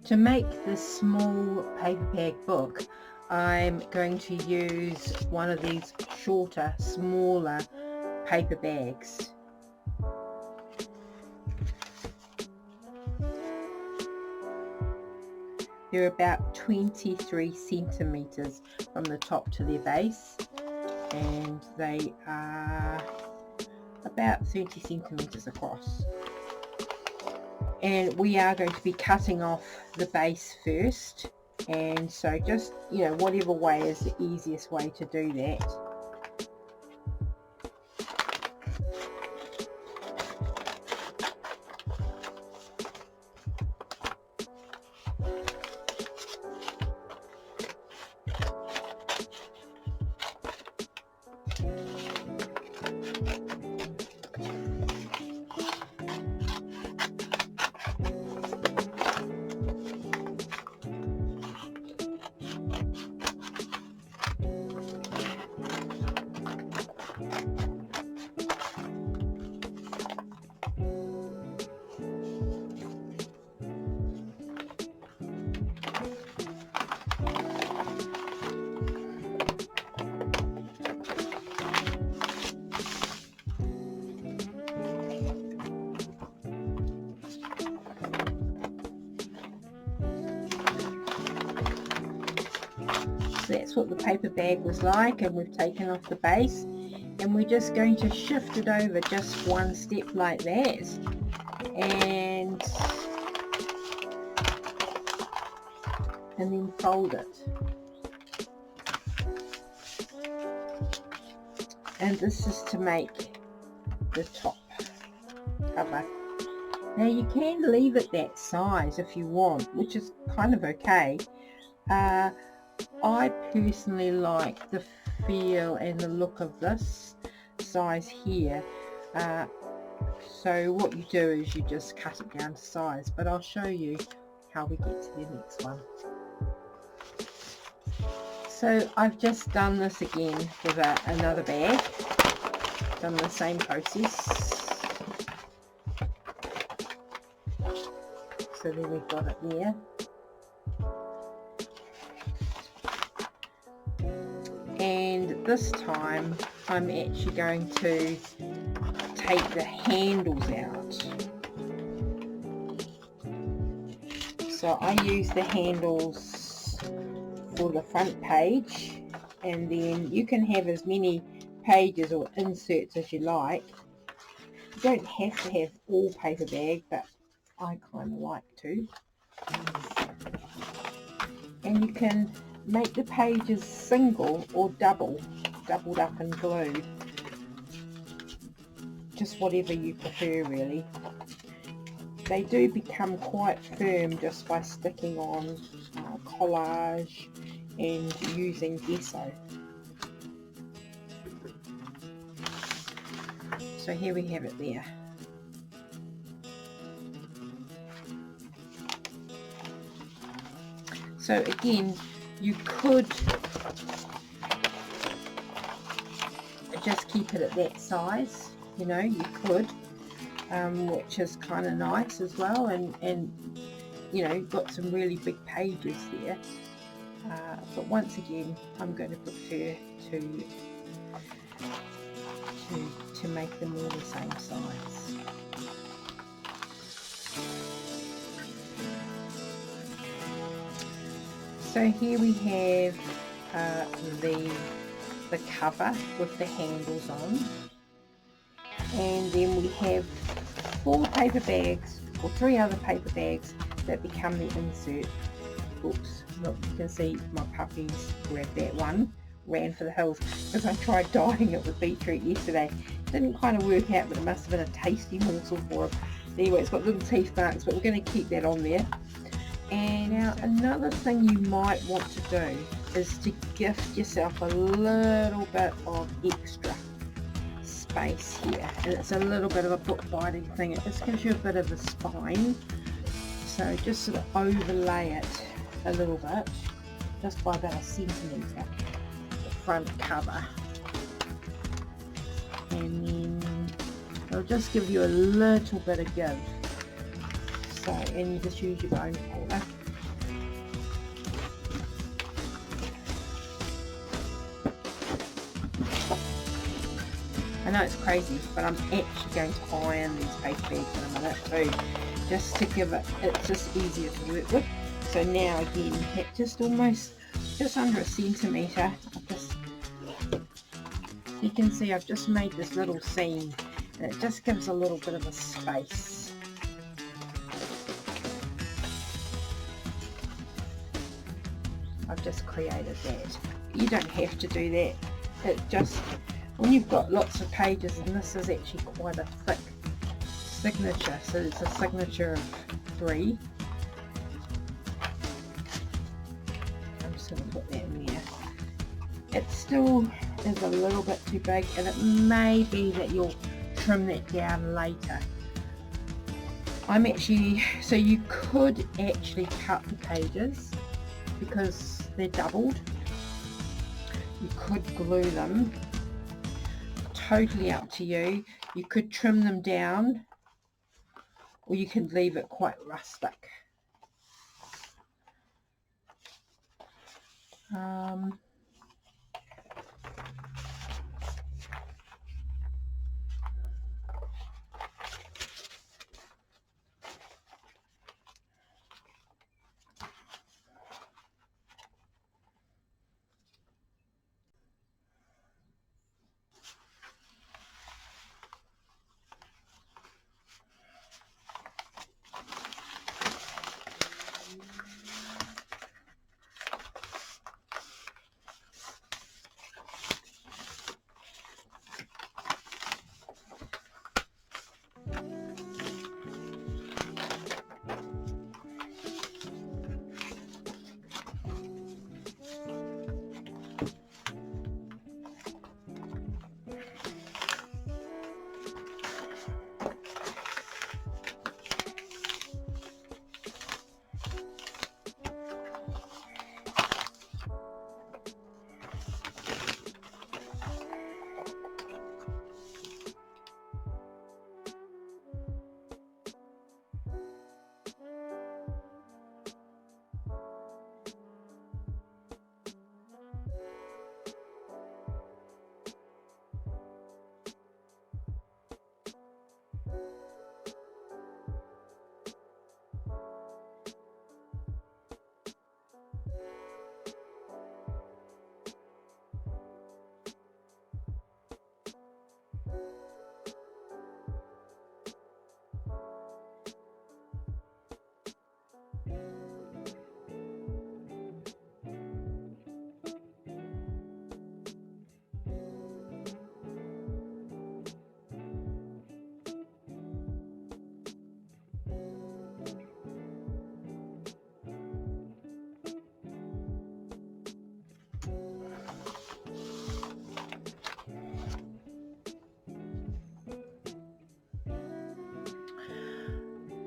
To make this small paper bag book, I'm going to use one of these shorter, smaller paper bags. They're about 23 centimeters from the top to their base, and they are about 30 centimeters across. And we are going to be cutting off the base first, and so just, whatever way is the easiest way to do that. So that's what the paper bag was like, and we've taken off the base, and we're just going to shift it over just one step like that, and then fold it. And this is to make the top cover. Now you can leave it that size if you want, which is kind of okay. I personally like the feel and the look of this size here, so what you do is you just cut it down to size, but I'll show you how we get to the next one. So I've just done this again with another bag, done the same process. So then we've got it there. And this time I'm actually going to take the handles out. So I use the handles for the front page, and then you can have as many pages or inserts as you like. You don't have to have all paper bag, but I kind of like to. And you can make the pages single or doubled up and glued, just whatever you prefer really. They do become quite firm just by sticking on collage and using gesso. So here we have it there. So again, you could just keep it at that size, you could, which is kind of nice as well, and you've got some really big pages there, but once again I'm going to prefer to make them all the same size. So here we have the cover with the handles on, and then we have 4 paper bags, or 3 other paper bags that become the insert books. Look, you can see my puppies grabbed that one, ran for the hills, because I tried dyeing it with beetroot yesterday. Didn't kind of work out, but it must have been a tasty morsel for them. Anyway, it's got little teeth marks, but we're going to keep that on there. And now another thing you might want to do is to gift yourself a little bit of extra space here, and it's a little bit of a book binding thing. It just gives you a bit of a spine, so just sort of overlay it a little bit, just by about 1 centimetre, the front cover, and then it'll just give you a little bit of give. So, and you just use your bone folder. I know it's crazy, but I'm actually going to iron these paper bags in a minute too, just to give it's just easier to work with. So now again, at just almost, just under a centimetre, you can see I've just made this little seam, and it just gives a little bit of a space. I've just created that. You don't have to do that. It just, when you've got lots of pages, and this is actually quite a thick signature, so it's a signature of 3. I'm just going to put that in there. It still is a little bit too big, and it may be that you'll trim that down later. I'm actually, so you could actually cut the pages because they're doubled. You could glue them, totally up to you. You could trim them down, or you can leave it quite rustic.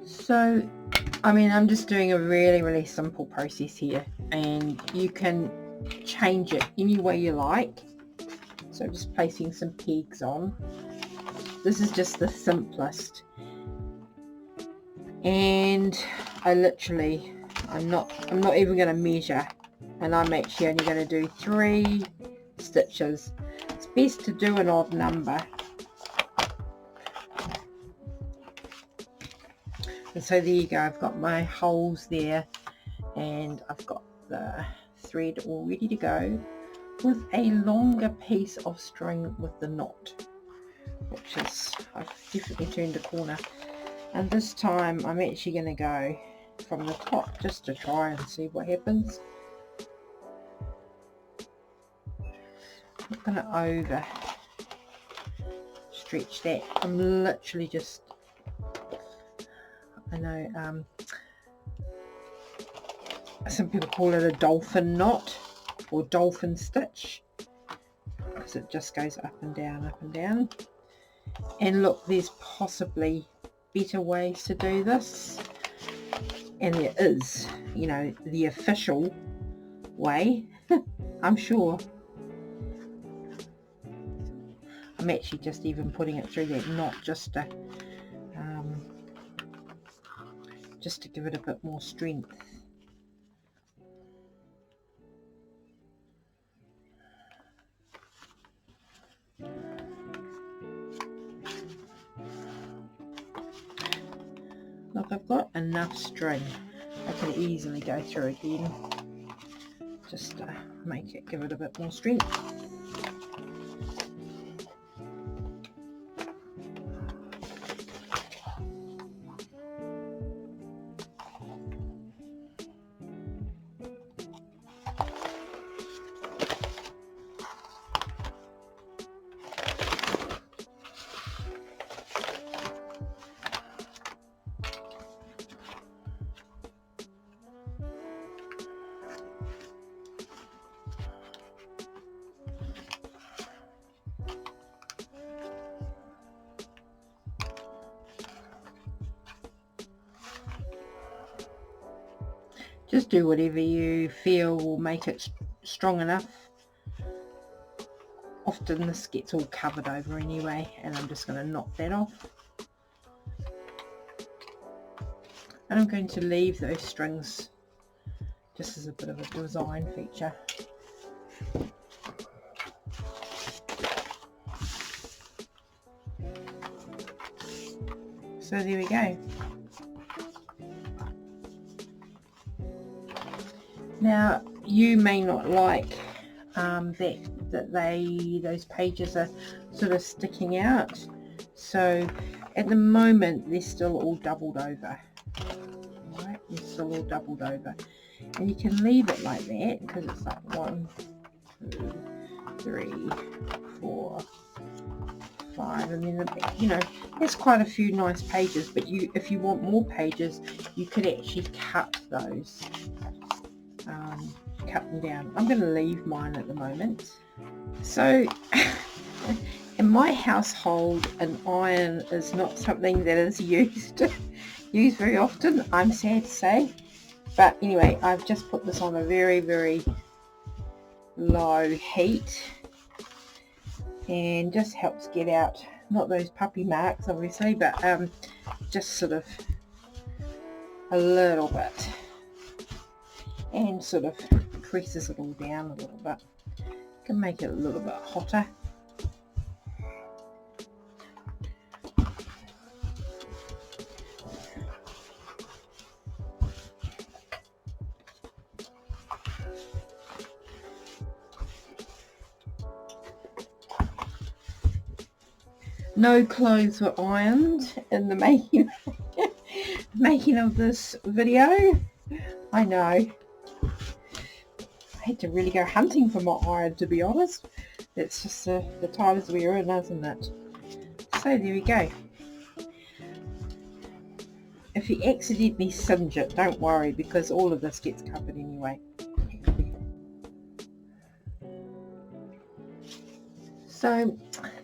So, I mean, I'm just doing a really simple process here, and you can change it any way you like. So I'm just placing some pegs on. This is just the simplest, and I'm not even going to measure, and I'm actually only going to do 3 stitches. It's best to do an odd number. And so there you go, I've got my holes there, and I've got the thread all ready to go with a longer piece of string with the knot, which is, I've definitely turned a corner. And this time I'm actually going to go from the top just to try and see what happens. I'm not going to over stretch that. I'm literally just, I know some people call it a dolphin knot or dolphin stitch, because it just goes up and down, up and down. And look, there's possibly better ways to do this, and there is, you know, the official way. I'm sure. I'm actually just even putting it through that knot just to give it a bit more strength. Look, I've got enough string. I can easily go through again, just make it, give it a bit more strength. Just do whatever you feel will make it strong enough. Often this gets all covered over anyway, and I'm just going to knock that off. And I'm going to leave those strings just as a bit of a design feature. So there we go. Now you may not like that those pages are sort of sticking out, so at the moment they're still all doubled over. Right, they're still all doubled over, and you can leave it like that because it's like 1, 2, 3, 4, 5, and then there's quite a few nice pages, but if you want more pages you could actually cut those, cut them down. I'm going to leave mine at the moment. So in my household, an iron is not something that is used very often, I'm sad to say, but anyway, I've just put this on a very, very low heat, and just helps get out, not those puppy marks obviously, but just sort of a little bit, and sort of presses it all down a little bit. Can make it a little bit hotter. No clothes were ironed in the making of this video. I know. I had to really go hunting for my iron, to be honest. It's just the times we're in, isn't it? So there we go. If you accidentally singe it, don't worry, because all of this gets covered anyway. So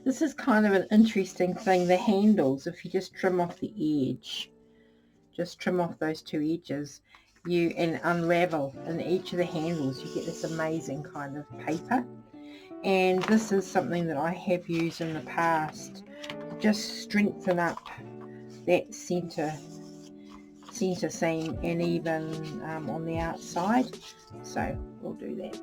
this is kind of an interesting thing, the handles. If you just trim off the edge, just trim off those two edges, and unravel in each of the handles, you get this amazing kind of paper. And this is something that I have used in the past to just strengthen up that center seam, and even on the outside. So we'll do that.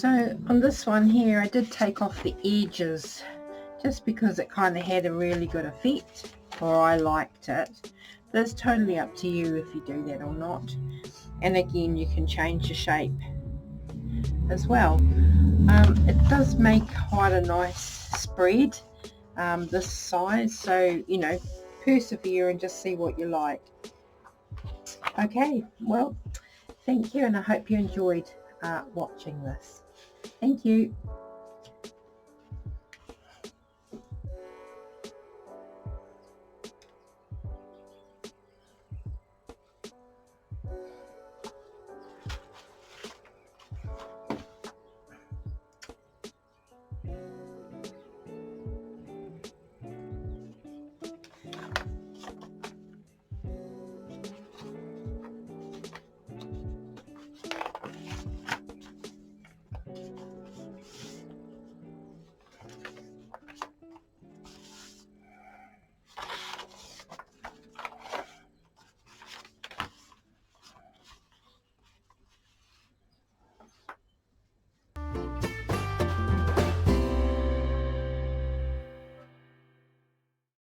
So on this one here, I did take off the edges just because it kind of had a really good effect, or I liked it. But it's totally up to you if you do that or not. And again, you can change the shape as well. It does make quite a nice spread, this size, so you know, persevere and just see what you like. Okay, well, thank you, and I hope you enjoyed watching this. Thank you.